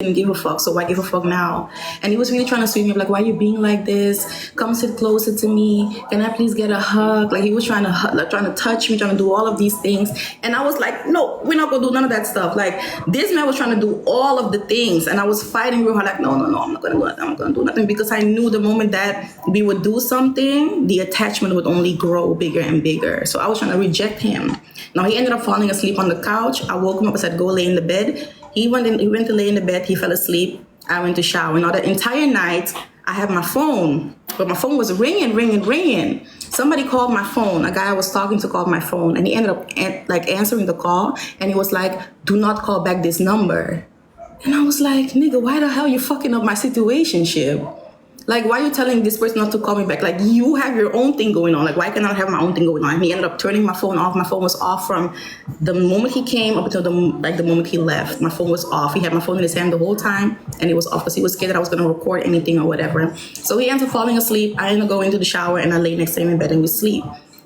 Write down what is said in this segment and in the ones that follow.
didn't give a fuck, so why give a fuck now? And he was really trying to sweet me up, like, why are you being like this? Come sit closer to me. Can I please get a hug? Like, he was trying to like, trying to touch me, trying to do all of these things. And I was like, no, we're not gonna do none of that stuff. Like, this man was trying to do all of the things, and I was fighting real hard, like, no, I'm not gonna do nothing. I'm not gonna do nothing, because I knew the moment that we would do something, the attachment would only grow bigger and bigger. So I was trying to reject him. Now he ended up falling asleep on the couch. I woke him up. I said, go lay in the bed. He went to lay in the bed. He fell asleep. I went to shower. Now the entire night, I had my phone, but my phone was ringing. Somebody called my phone. A guy I was talking to called my phone, and he ended up like answering the call, and he was like, do not call back this number. And I was like, nigga, why the hell you fucking up my situationship? Like, why are you telling this person not to call me back? Like, you have your own thing going on. Like, why can't I have my own thing going on? And he ended up turning my phone off. My phone was off from the moment he came up until the moment he left. My phone was off. He had my phone in his hand the whole time, and it was off because he was scared that I was going to record anything or whatever. So he ended up falling asleep. I ended up going to the shower, and I lay next to him in bed, and we sleep.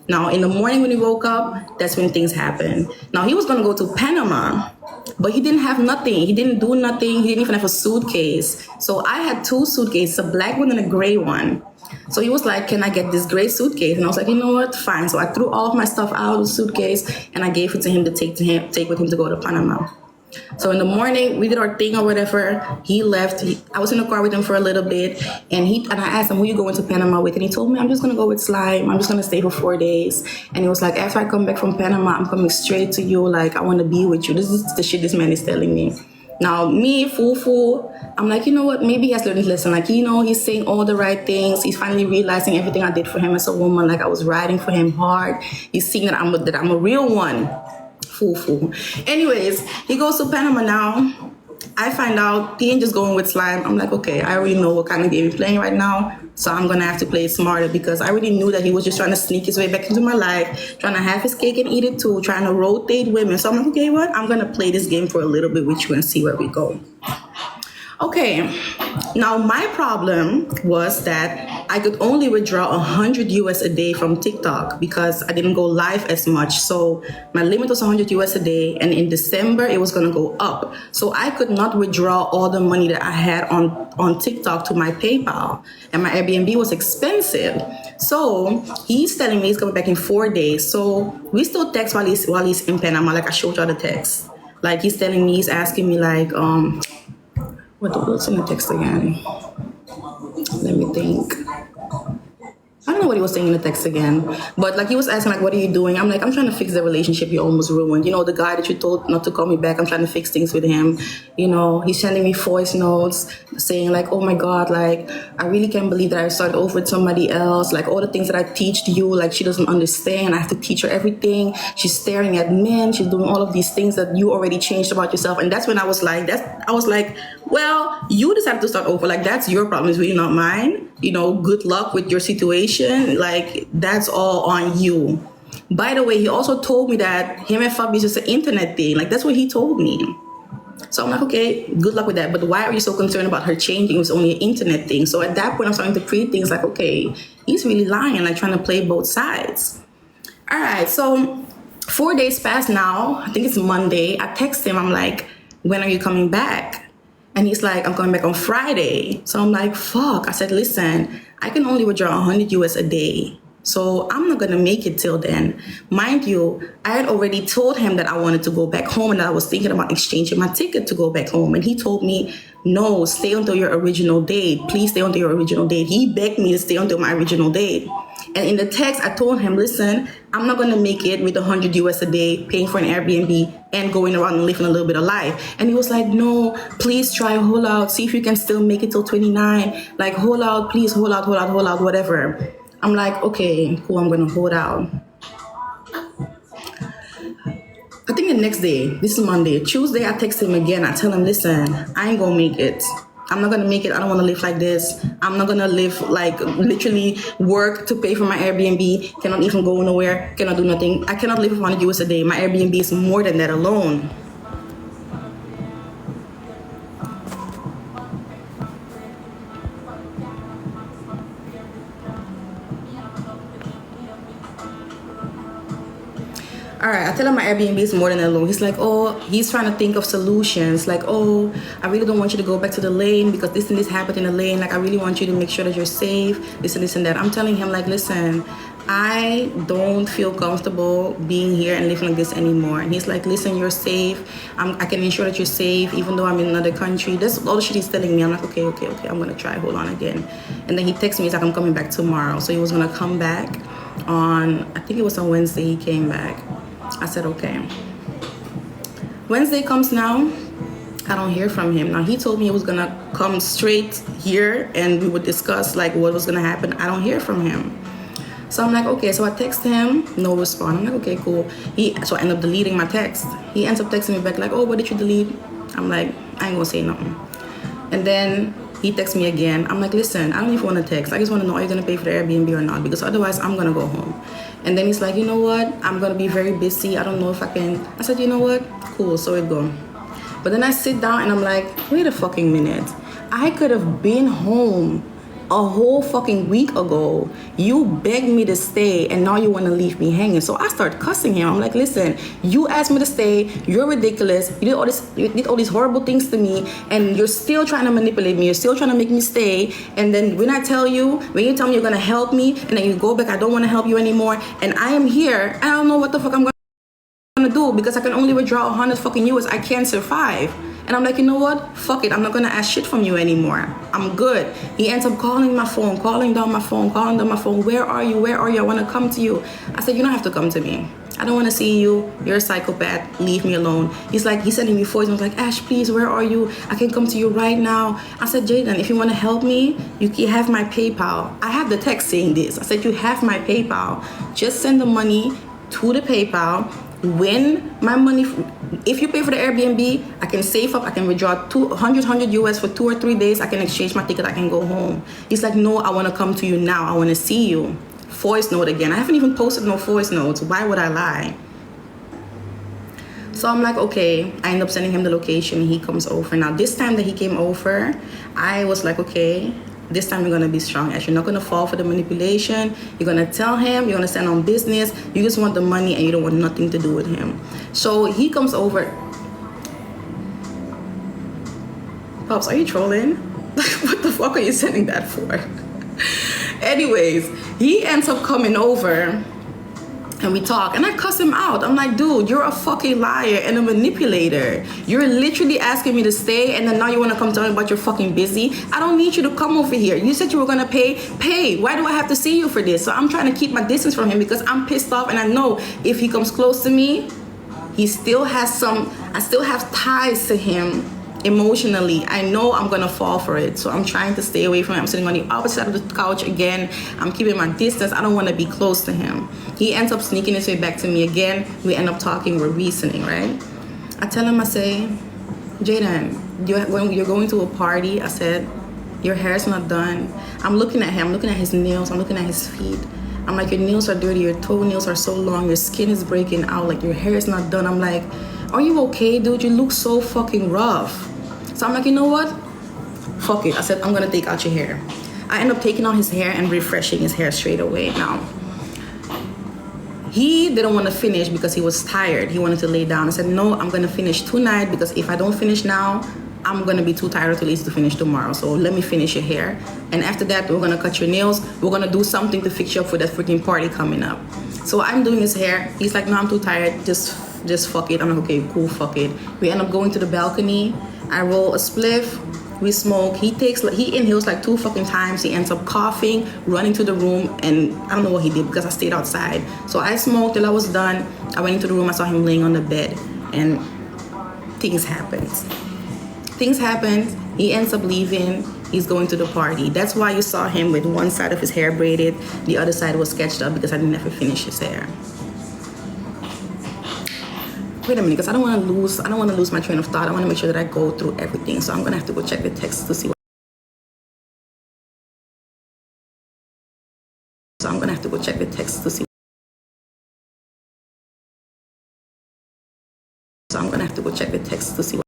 Now, in the morning when he woke up, that's when things happened. Now, he was going to go to Panama, but he didn't have nothing. He didn't do nothing. He didn't even have a suitcase. So I had two suitcases, a black one and a gray one. So he was like, can I get this gray suitcase? And I was like, you know what? Fine. So I threw all of my stuff out of the suitcase, and I gave it to him to take with him to go to Panama. So in the morning, we did our thing or whatever. He left. I was in the car with him for a little bit, and I asked him, who you going to Panama with? And he told me, I'm just going to go with Slime. I'm just going to stay for 4 days. And he was like, after I come back from Panama, I'm coming straight to you. Like, I want to be with you. This is the shit this man is telling me. Now, me, fool, I'm like, you know what? Maybe he has learned his lesson. Like, you know, he's saying all the right things. He's finally realizing everything I did for him as a woman. Like, I was riding for him hard. He's seeing that I'm a real one. Fool. Anyways, he goes to Panama now. I find out he ain't just going with Slime. I'm like, okay, I already know what kind of game he's playing right now, so I'm gonna have to play it smarter, because I already knew that he was just trying to sneak his way back into my life, trying to have his cake and eat it too, trying to rotate women. So I'm like, okay, what? I'm gonna play this game for a little bit with you and see where we go. Okay, now my problem was that I could only withdraw 100 US a day from TikTok because I didn't go live as much. So my limit was 100 US a day, and in December it was gonna go up. So I could not withdraw all the money that I had on TikTok to my PayPal, and my Airbnb was expensive. So he's telling me he's coming back in 4 days. So we still text while he's in Panama. Like, I showed y'all the text. Like, he's telling me, he's asking me like, what's in the text again? Let me think. I don't know what he was saying in the text again, but like, he was asking like, what are you doing? I'm like, I'm trying to fix the relationship you almost ruined. You know, the guy that you told not to call me back, I'm trying to fix things with him. You know, he's sending me voice notes saying like, oh my God, like, I really can't believe that I started over with somebody else. Like, all the things that I teach you, like, she doesn't understand. I have to teach her everything. She's staring at men. She's doing all of these things that you already changed about yourself. And that's when I was like, well, you decided to start over. Like, that's your problem. It's really not mine. You know, good luck with your situation. Like, that's all on you. By the way, he also told me that him and Fabbi is just an internet thing. Like, that's what he told me. So I'm like, okay, good luck with that. But why are you so concerned about her changing? It was only an internet thing. So at that point, I'm starting to create things like, okay, he's really lying, like trying to play both sides. All right, so 4 days passed now. I think it's Monday. I text him. I'm like, when are you coming back? And he's like, I'm coming back on Friday. So I'm like, fuck. I said, listen, I can only withdraw 100 US a day. So I'm not going to make it till then. Mind you, I had already told him that I wanted to go back home and that I was thinking about exchanging my ticket to go back home. And he told me, no, stay until your original date. Please stay until your original date. He begged me to stay until my original date. And in the text, I told him, listen, I'm not going to make it with 100 US a day, paying for an Airbnb and going around and living a little bit of life. And he was like, no, please try, hold out. See if you can still make it till 29. Like, hold out, please, hold out, whatever. I'm like, okay, cool, I'm going to hold out. I think the next day, this is Monday, Tuesday, I text him again. I tell him, listen, I ain't going to make it. I'm not going to make it. I don't want to live like this. I'm not going to live like literally work to pay for my Airbnb. Cannot even go nowhere. Cannot do nothing. I cannot live with 100 US a day. My Airbnb is more than that alone. All all right, I tell him my Airbnb is more than a loan. He's like, oh, he's trying to think of solutions. Like, oh, I really don't want you to go back to the lane because this and this happened in the lane. Like, I really want you to make sure that you're safe, this and this and that. I'm telling him, like, listen, I don't feel comfortable being here and living like this anymore. And he's like, listen, you're safe. I can ensure that you're safe, even though I'm in another country. That's all the shit he's telling me. I'm like, okay, I'm going to try. Hold on again. And then he texts me, he's like, I'm coming back tomorrow. So he was going to come back on, I think it was on Wednesday he came back. I said, okay. Wednesday comes now. I don't hear from him. Now, he told me he was going to come straight here and we would discuss like what was going to happen. I don't hear from him. So I'm like, okay. So I text him, no response. I'm like, okay, cool. So I end up deleting my text. He ends up texting me back like, oh, what did you delete? I'm like, I ain't going to say nothing. And then he texts me again. I'm like, listen, I don't even want to text. I just want to know, are you going to pay for the Airbnb or not? Because otherwise, I'm going to go home. And then he's like, you know what? I'm going to be very busy. I don't know if I can. I said, you know what? Cool. So it go. But then I sit down and I'm like, wait a fucking minute. I could have been home a whole fucking week ago. You begged me to stay and now you want to leave me hanging. So I start cussing him. I'm like, listen, you asked me to stay. You're ridiculous. You did all these horrible things to me and you're still trying to manipulate me. You're still trying to make me stay. And then when you tell me you're going to help me and then you go back, I don't want to help you anymore. And I am here. I don't know what the fuck I'm going to do because I can only withdraw 100 fucking US. I can't survive. And I'm like, you know what? Fuck it. I'm not going to ask shit from you anymore. I'm good. He ends up calling my phone, calling down my phone. Where are you? I want to come to you. I said, you don't have to come to me. I don't want to see you. You're a psychopath. Leave me alone. He's sending me voice. I was like, Ash, please, where are you? I can come to you right now. I said, Jayden, if you want to help me, you have my PayPal. I have the text saying this. I said, you have my PayPal. Just send the money to the PayPal. When my money, if you pay for the Airbnb, I can save up, I can withdraw 100 US for 2 or 3 days, I can exchange my ticket, I can go home. He's like, no, I want to come to you now, I want to see you. Voice note again. I haven't even posted no voice notes. Why would I lie? So I'm like, okay. I end up sending him the location. He comes over. Now, this time that he came over, I was like, okay, this time you're going to be strong. You're not going to fall for the manipulation. You're going to tell him. You're going to stand on business. You just want the money and you don't want nothing to do with him. So he comes over. Pops, are you trolling? What the fuck are you sending that for? Anyways, he ends up coming over and we talk and I cuss him out. I'm like, dude, you're a fucking liar and a manipulator. You're literally asking me to stay and then now you want to come tell me about you're fucking busy. I don't need you to come over here. You said you were going to pay. Why do I have to see you for this? So I'm trying to keep my distance from him because I'm pissed off and I know if he comes close to me, I still have ties to him emotionally. I know I'm gonna fall for it, so I'm trying to stay away from him. I'm sitting on the opposite side of the couch again. I'm keeping my distance. I don't want to be close to him. He ends up sneaking his way back to me again. We end up talking. We're reasoning, right? I tell him, I say, Jayden, you're going to a party. I said, your hair's not done. I'm looking at him. I'm looking at his nails. I'm looking at his feet. I'm like, your nails are dirty. Your toenails are so long. Your skin is breaking out. Like, your hair is not done. I'm like, are you okay, dude? You look so fucking rough. So I'm like, you know what? Fuck it. I said, I'm going to take out your hair. I end up taking out his hair and refreshing his hair straight away. Now, he didn't want to finish because he was tired. He wanted to lay down. I said, no, I'm going to finish tonight because if I don't finish now, I'm going to be too tired or too lazy to finish tomorrow. So let me finish your hair. And after that, we're going to cut your nails. We're going to do something to fix you up for that freaking party coming up. So I'm doing his hair. He's like, no, I'm too tired. Just fuck it. I'm like, okay, cool, fuck it. We end up going to the balcony. I roll a spliff. We smoke. He inhales like 2 fucking times. He ends up coughing, running to the room, and I don't know what he did because I stayed outside. So I smoked till I was done. I went into the room. I saw him laying on the bed, and things happened. He ends up leaving. He's going to the party. That's why you saw him with one side of his hair braided. The other side was sketched up because I didn't ever finish his hair. Wait a minute, because I don't want to lose my train of thought. I want to make sure that I go through everything. So I'm going to have to go check the text to see what. So I'm going to have to go check the text to see. So I'm going to have to go check the text to see what.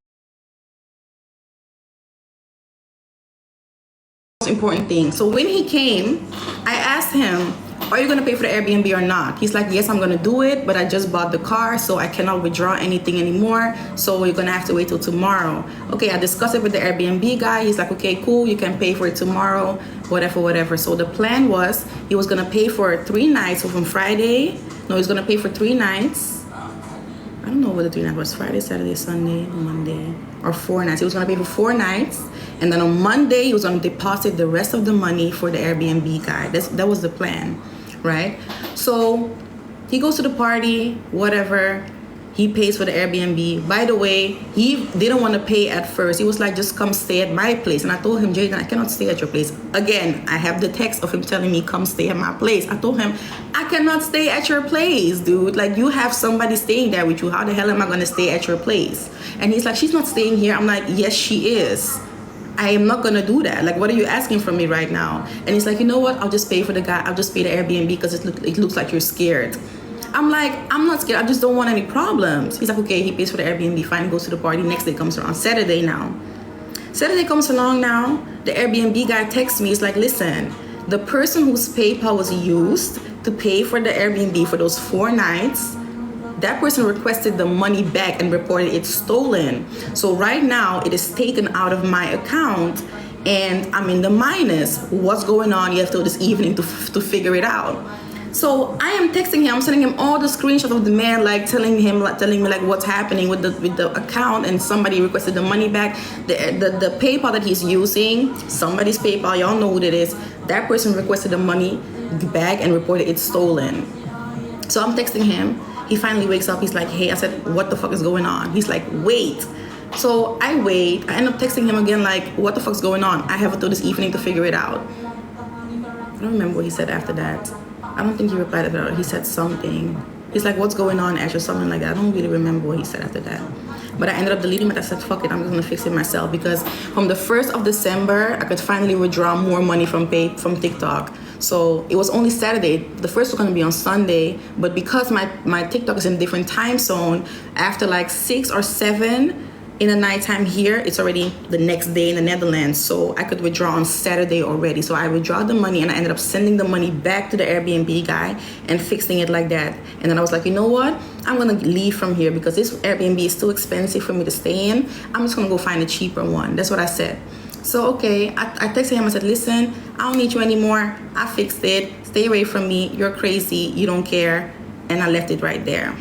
Important thing. So when he came, I asked him, are you going to pay for the Airbnb or not? He's like, yes, I'm going to do it, but I just bought the car, so I cannot withdraw anything anymore. So you're going to have to wait till tomorrow. Okay, I discussed it with the Airbnb guy. He's like, okay, cool. You can pay for it tomorrow, whatever. So the plan was he was going to pay for 3 nights. So from Friday, no, he's going to pay for 3 nights. I don't know what the 3 nights was, Friday, Saturday, Sunday, Monday, or 4 nights. He was going to pay for 4 nights. And then on Monday, he was going to deposit the rest of the money for the Airbnb guy. That was the plan, right? So he goes to the party, whatever. He pays for the Airbnb. By the way, he didn't want to pay at first. He was like, just come stay at my place. And I told him, Jayden, I cannot stay at your place. Again, I have the text of him telling me, come stay at my place. I told him, I cannot stay at your place, dude. Like, you have somebody staying there with you. How the hell am I going to stay at your place? And he's like, she's not staying here. I'm like, yes, she is. I am not going to do that. Like, what are you asking from me right now? And he's like, you know what? I'll just pay for the guy. I'll just pay the Airbnb because it looks like you're scared. I'm like, I'm not scared. I just don't want any problems. He's like, okay, he pays for the Airbnb. Fine, goes to the party. Next day comes around. Saturday comes along now. The Airbnb guy texts me. He's like, listen, the person whose PayPal was used to pay for the Airbnb for those 4 nights, that person requested the money back and reported it stolen. So right now it is taken out of my account and I'm in the minus. What's going on? You have till this evening to figure it out. So I am texting him, I'm sending him all the screenshots of the man, like telling me like what's happening with the account, and somebody requested the money back. The PayPal that he's using, somebody's PayPal, y'all know who it is. That person requested the money back and reported it stolen. So I'm texting him. He finally wakes up. He's like, hey, I said, what the fuck is going on? He's like, wait. So I wait. I end up texting him again, like, what the fuck's going on? I have until this evening to figure it out. I don't remember what he said after that. I don't think he replied after that. He said something. He's like, what's going on, Ash, or something like that. I don't really remember what he said after that. But I ended up deleting it. I said, fuck it, I'm just gonna fix it myself, because from the 1st of December, I could finally withdraw more money from TikTok. So it was only Saturday. The first was gonna be on Sunday, but because my TikTok is in a different time zone, after like 6 or 7 in the nighttime here, it's already the next day in the Netherlands. So I could withdraw on Saturday already. So I withdrew the money and I ended up sending the money back to the Airbnb guy and fixing it like that. And then I was like, you know what? I'm gonna leave from here because this Airbnb is too expensive for me to stay in. I'm just gonna go find a cheaper one. That's what I said. So, okay, I texted him. I said, listen, I don't need you anymore. I fixed it. Stay away from me. You're crazy. You don't care. And I left it right there.